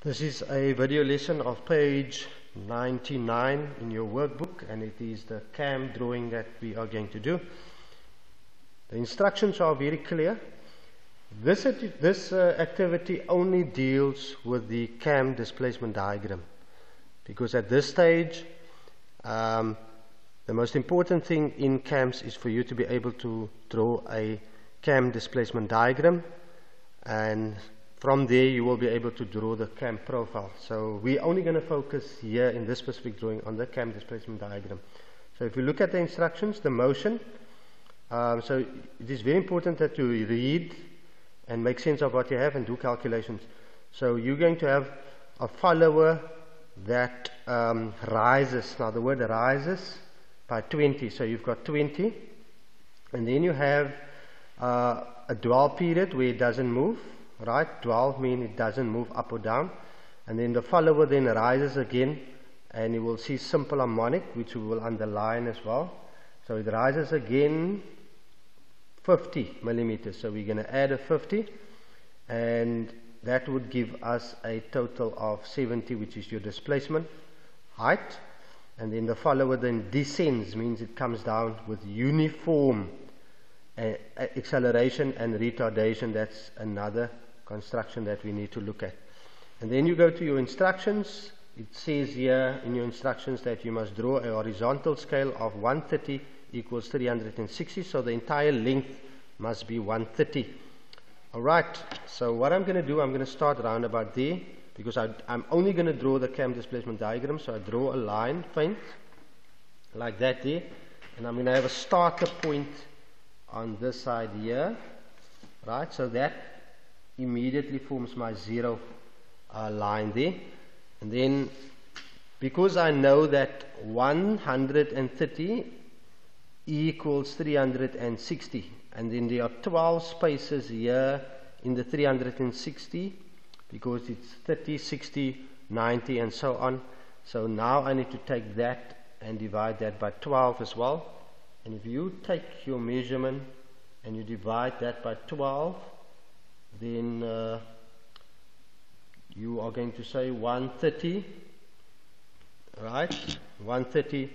This is a video lesson of page 99 in your workbook, and it is the CAM drawing that we are going to do. The instructions are very clear. This activity only deals with the CAM displacement diagram, because at this stage the most important thing in CAMs is for you to be able to draw a CAM displacement diagram, and from there you will be able to draw the CAM profile. So we're only going to focus here in this specific drawing on the CAM displacement diagram. So if you look at the instructions, the motion, so it is very important that you read and make sense of what you have and do calculations. So you're going to have a follower that rises. Now the word rises by 20, so you've got 20, and then you have a dwell period where it doesn't move. Right, dwell means it doesn't move up or down, and then the follower then rises again, and you will see simple harmonic, which we will underline as well. So it rises again 50 millimeters, so we're going to add a 50, and that would give us a total of 70, which is your displacement height. And then the follower then descends, means it comes down with uniform acceleration and retardation. That's another construction that we need to look at. And then you go to your instructions. It says here in your instructions that you must draw a horizontal scale of 130 equals 360, so the entire length must be 130. Alright, so what I'm going to do, I'm going to start around about there, because I'm only going to draw the CAM displacement diagram. So I draw a line, faint, like that there, and I'm going to have a starter point on this side here, right? So that immediately forms my zero line there. And then, because I know that 130 equals 360, and then there are 12 spaces here in the 360, because it's 30, 60, 90 and so on. So now I need to take that and divide that by 12 as well. And if you take your measurement and you divide that by 12, then you are going to say 130, right? 130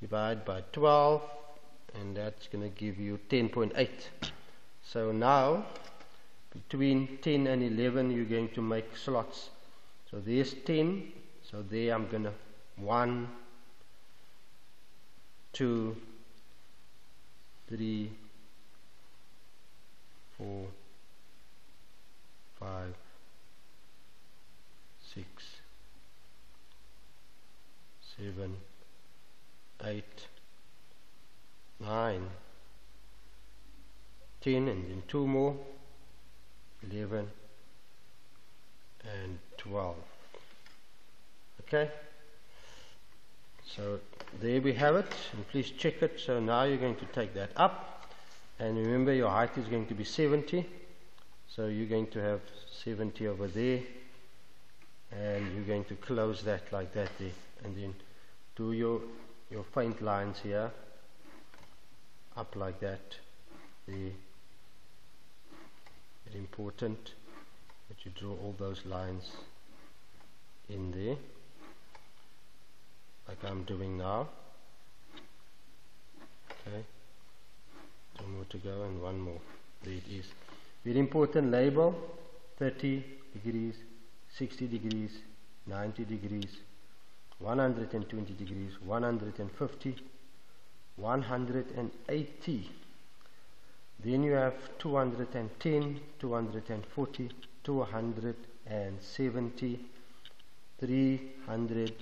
divided by 12, and that's going to give you 10.8. So now between 10 and 11 you're going to make slots. So there's 10, so there I'm going to 1, 2, 3, 4, 5, 6, 7, 8, 9, 10, and then 2 more, 11 and 12. Okay, so there we have it, and please check it. So now you're going to take that up, and remember your height is going to be 70, so you're going to have 70 over there, and you're going to close that like that there, and then do your faint lines here up like that. Very important that you draw all those lines in there like I'm doing now. Okay, 2 more to go and 1 more. There it is. Very important label: 30 degrees, 60 degrees, 90 degrees, 120 degrees, 150, 180. Then you have 210, 240, 270, 300,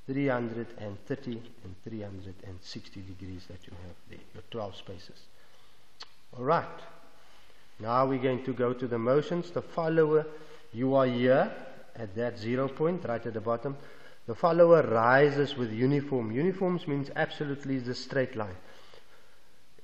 330 and 360 degrees that you have there, your 12 spaces. Alright, now we're going to go to the motions. The follower, you are here at that 0 point right at the bottom. The follower rises with uniform. Uniforms means absolutely the straight line.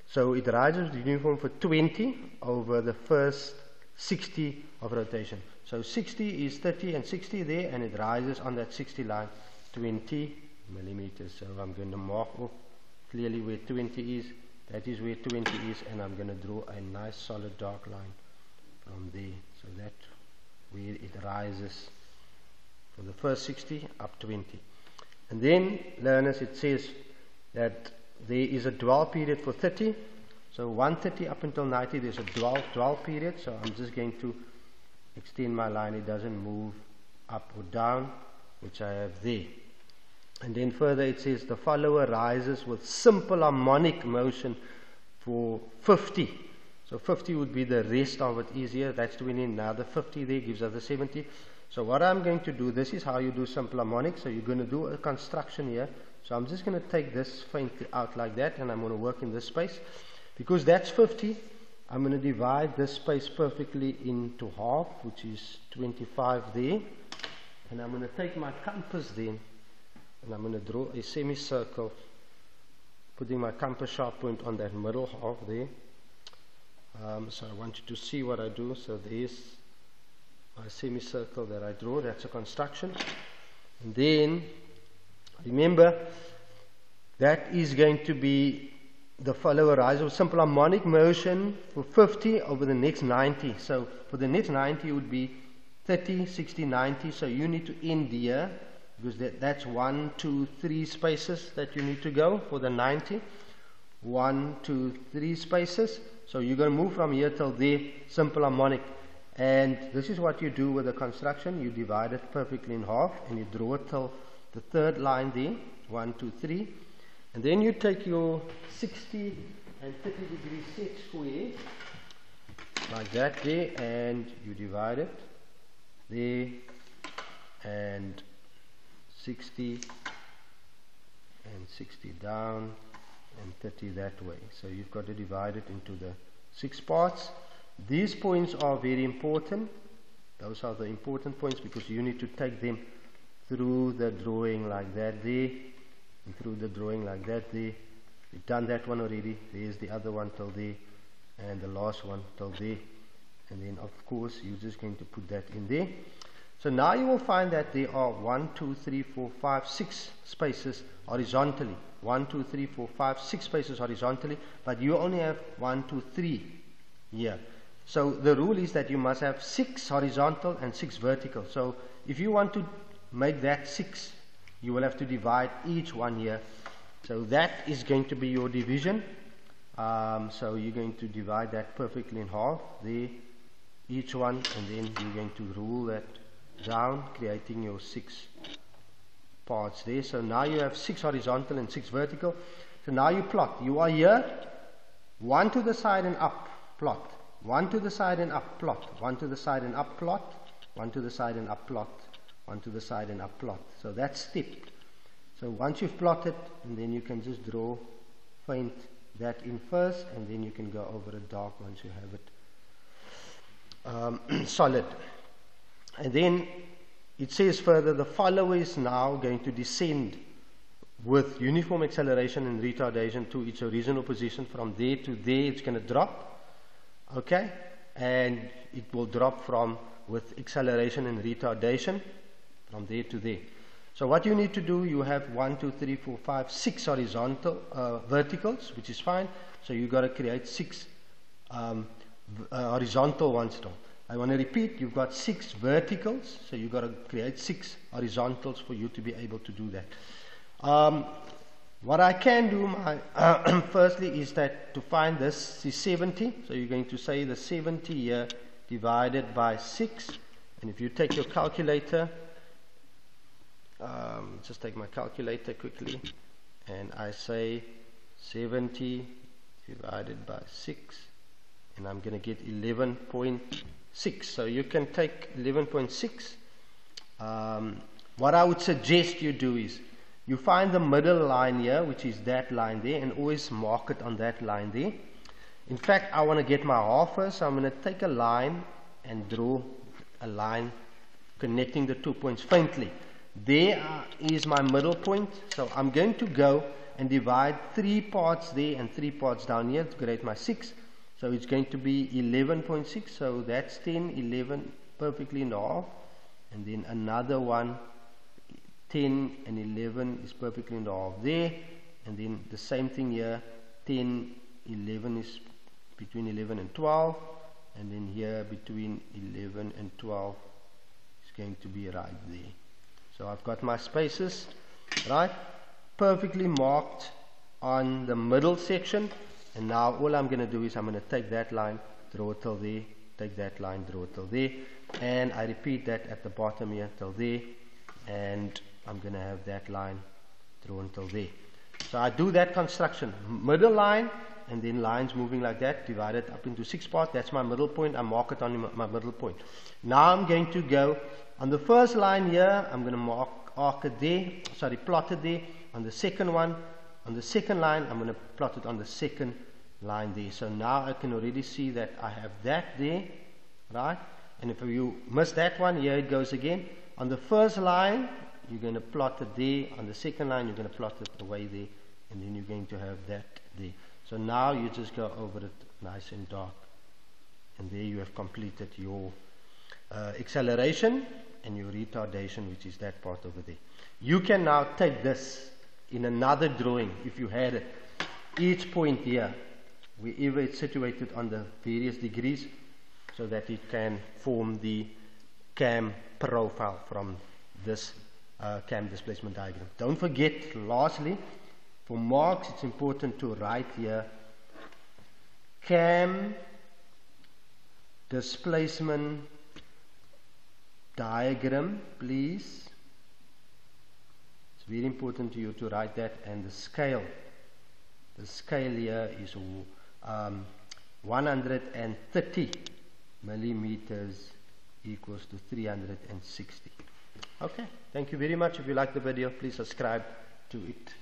So it rises with uniform for 20 over the first 60 of rotation. So 60 is 30 and 60 there, and it rises on that 60 line 20 millimeters. So I'm going to mark off clearly where 20 is. That is where 20 is, and I'm going to draw a nice solid dark line from there. So that where it rises For the first 60, up 20. And then, learners, it says that there is a dwell period for 30. So 130 up until 90, there's a dwell period. So I'm just going to extend my line. It doesn't move up or down, which I have there. And then further it says the follower rises with simple harmonic motion for 50. So 50 would be the rest of it easier. That's 20. Now the 50 there gives us the 70. So what I'm going to do, this is how you do simple harmonic. So you're going to do a construction here. So I'm just going to take this faintly out like that, and I'm going to work in this space. Because that's 50, I'm going to divide this space perfectly into half, which is 25 there. And I'm going to take my compass then, and I'm going to draw a semicircle, putting my compass sharp point on that middle half there. So I want you to see what I do. So there's my semicircle that I draw. That's a construction. And then, remember, that is going to be the follower rise of simple harmonic motion for 50 over the next 90. So for the next 90 it would be 30, 60, 90. So you need to end here, because that's 1, 2, 3 spaces that you need to go for the 90. 1, 2, 3 spaces. So you're going to move from here till there, simple harmonic. And this is what you do with the construction. You divide it perfectly in half, and you draw it till the third line there, 1, 2, 3. And then you take your 60 and 30 degree set square, like that there, and you divide it there, and 60 and 60 down, and 30 that way. So you've got to divide it into the 6 parts. These points are very important. Those are the important points, because you need to take them through the drawing like that there, and through the drawing like that there. We've done that one already. There's the other one till there, and the last one till there. And then of course you're just going to put that in there. So now you will find that there are 1, 2, 3, 4, 5, 6 spaces horizontally. 1, 2, 3, 4, 5, 6 spaces horizontally, but you only have 1, 2, 3 here. So the rule is that you must have 6 horizontal and 6 vertical. So if you want to make that 6, you will have to divide each one here. So that is going to be your division. So you're going to divide that perfectly in half there, each one, and then you're going to rule that down, creating your 6 parts there. So now you have 6 horizontal and 6 vertical. So now you plot. You are here, 1 to the side and up, plot. 1 to the side and up, plot. 1 to the side and up, plot. 1 to the side and up, plot. 1 to the side and up, plot. So that's stepped. So once you've plotted, and then you can just draw, paint that in first, and then you can go over it dark once you have it solid. And then it says further, the follower is now going to descend with uniform acceleration and retardation to its original position. From there to there, it's going to drop. Okay? And it will drop from with acceleration and retardation from there to there. So what you need to do, you have 1, 2, 3, 4, 5, 6 horizontal verticals, which is fine. So you've got to create 6 horizontal ones now. I want to repeat, you've got 6 verticals, so you've got to create 6 horizontals for you to be able to do that. What I can do, firstly, is that to find this is 70. So you're going to say the 70 here divided by 6. And if you take your calculator, just take my calculator quickly, and I say 70 divided by 6, and I'm going to get 11.6. So you can take 11.6. What I would suggest you do is you find the middle line here, which is that line there, and always mark it on that line there. In fact, I want to get my half first, so I'm going to take a line and draw a line connecting the 2 points faintly. There is my middle point, so I'm going to go and divide 3 parts there and 3 parts down here to create my 6. So it's going to be 11.6, so that's 10, 11 perfectly in half, and then another one, 10 and 11 is perfectly in half there, and then the same thing here, 10, 11 is between 11 and 12, and then here between 11 and 12 is going to be right there. So I've got my spaces, right, perfectly marked on the middle section, and now all I'm going to do is I'm going to take that line, draw it till there, take that line, draw it till there, and I repeat that at the bottom here till there, and I'm going to have that line drawn till there. So I do that construction, middle line, and then lines moving like that, divided up into 6 parts. That's my middle point. I mark it on my middle point. Now I'm going to go on the first line here. I'm going to plot it there. On the second one, on the second line, I'm going to plot it on the second line there. So now I can already see that I have that there, right? And if you miss that one, here it goes again. On the first line, you're going to plot it there. On the second line, you're going to plot it away there, and then you're going to have that there. So now you just go over it nice and dark, and there you have completed your acceleration and your retardation, which is that part over there. You can now take this in another drawing, if you had it, each point here, wherever it's situated on the various degrees, so that it can form the cam profile from this cam displacement diagram. Don't forget, lastly, for marks, it's important to write here cam displacement diagram, please. It's very important to you to write that, and the scale. The scale here is 130 millimeters equals to 360. Okay, thank you very much. If you like the video, please subscribe to it.